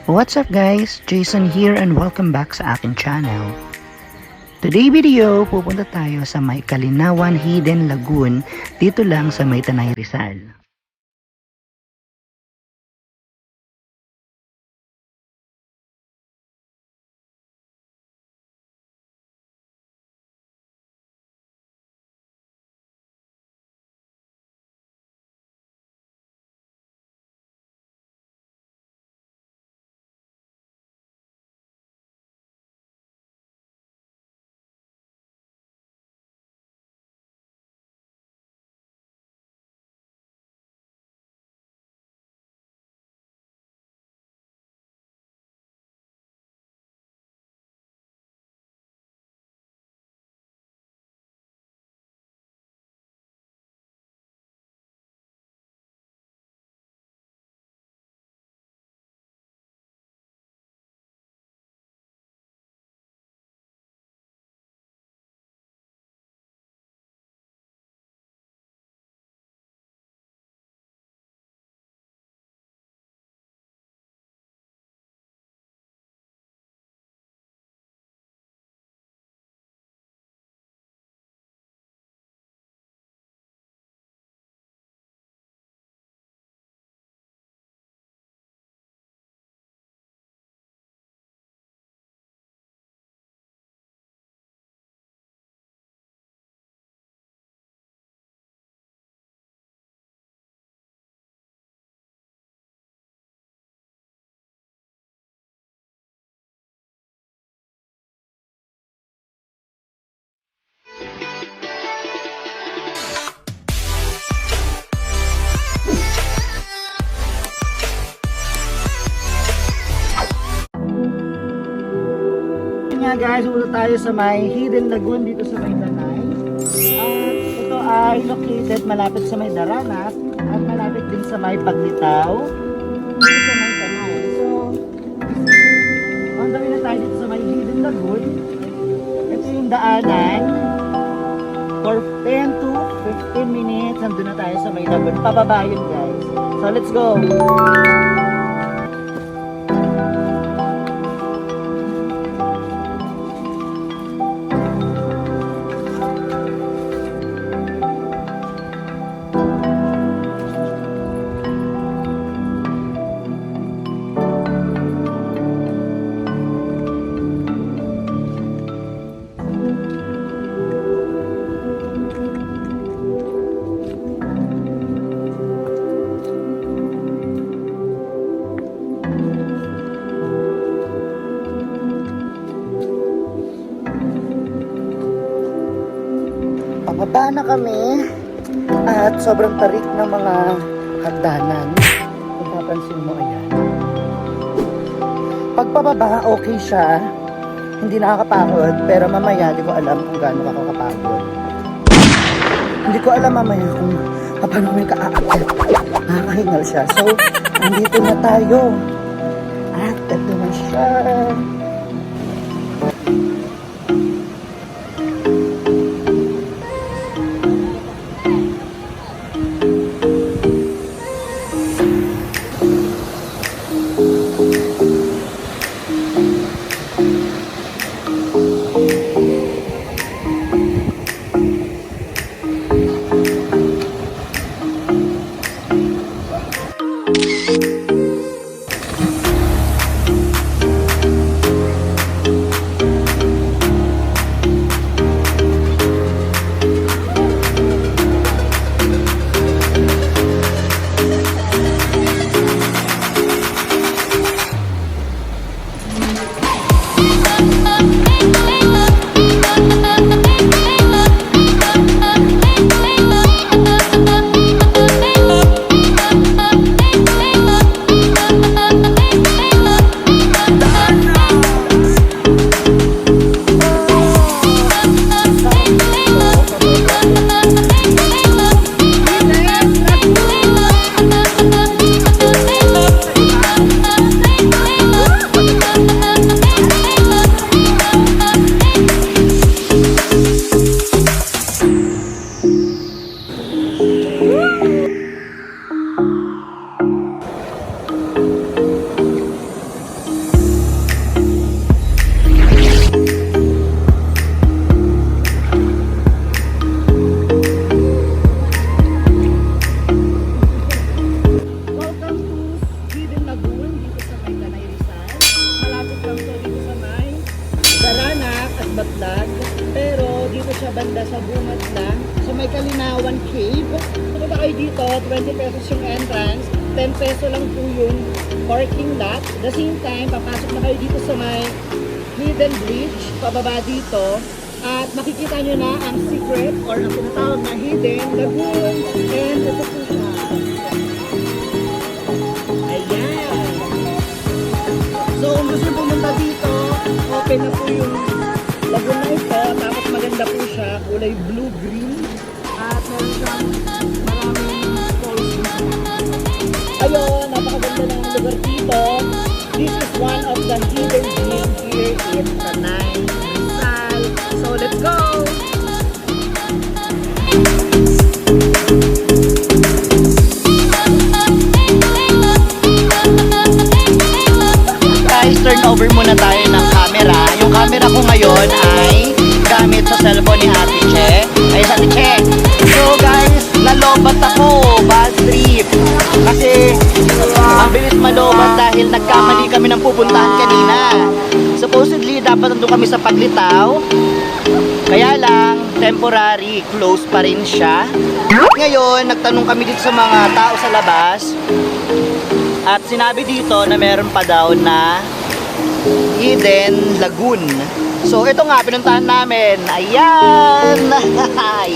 What's up guys? Jason here and welcome back sa akin channel. Today video, pupunta tayo sa may Kalinawan Hidden Lagoon dito lang sa may Tanay Rizal. Guys, pupunta tayo sa may Hidden Lagoon dito sa may Tanay. At ito ay located malapit sa may Daranas at malapit din sa may Paglitaw dito sa may Tanay. So, on the way na tayo dito sa may Hidden Lagoon. Ito yung daanan. For 10 to 15 minutes, nandun na tayo sa may lagoon. Pababa yun guys. So, let's go! Pababa na kami at sobrang tarik ng mga hagdanan. Kung papansin mo, ayan. Pagpababa, okay siya. Hindi nakakapagod, pero mamaya di ko alam kung gaano kakapagod. Hindi ko alam mamaya kung paano may kaaakit. Nakakahingal siya. So, nandito na tayo. At ito na siya. dito, 20 pesos yung entrance, 10 peso lang po yung parking lot. At the same time, papasok na kayo dito sa may Hidden Bridge, pababa dito. At makikita nyo na ang secret or ang tinatawag na Hidden Lagoon. And ito po siya. Ayan. So kung gusto nyo pumunta dito, open na po yung lagoon na ito. Tapos maganda po siya, kulay blue-green. At meron siyang maraming falls dito. Ayun, napakaganda ng lugar dito. This is one of the hidden gems here in Tanay, Rizal. So let's go! Guys, turn over muna tayo ng camera. Yung camera ko ngayon ay gamit sa cellphone ni Ate Che. Ay, Ate Che. So guys, nalobat ako. Bad trip. Kasi ang bilis malobat dahil nagkamali kami ng pupuntahan kanina. Supposedly, dapat nandun kami sa Paglitaw. Kaya lang, temporary, close pa rin siya. At ngayon, nagtanong kami dito sa mga tao sa labas. At sinabi dito na meron pa daw na Hidden Lagoon. So, ito nga, pinuntahan namin. Ayan! Langoy!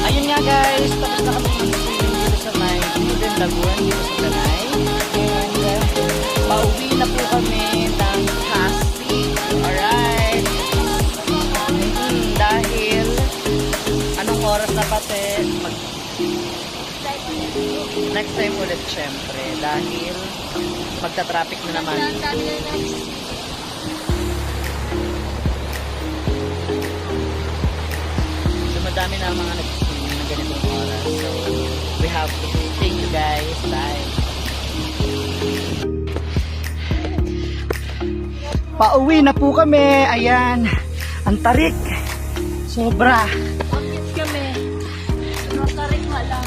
Ayun nga guys, tapos na kami mag-swimming dito sa may Hidden Lagoon dito sa Tanay. And pauwi na po kami ng Pasig. Alright. Dahil anong oras na pati next time ulit syempre dahil magta-traffic na naman. So madami na mga nag-swimming ng ganitong oras. So we have to thank you guys. Bye. Pauwi na po kami. Ayan. Ang tarik. Sobra. Bakit kami? Natarik nga lang.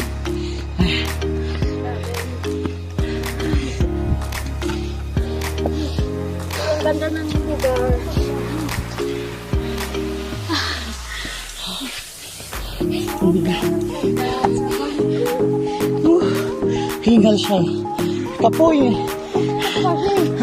Ang ganda ng lugar. Hingal siya. Kapoy. Bakit?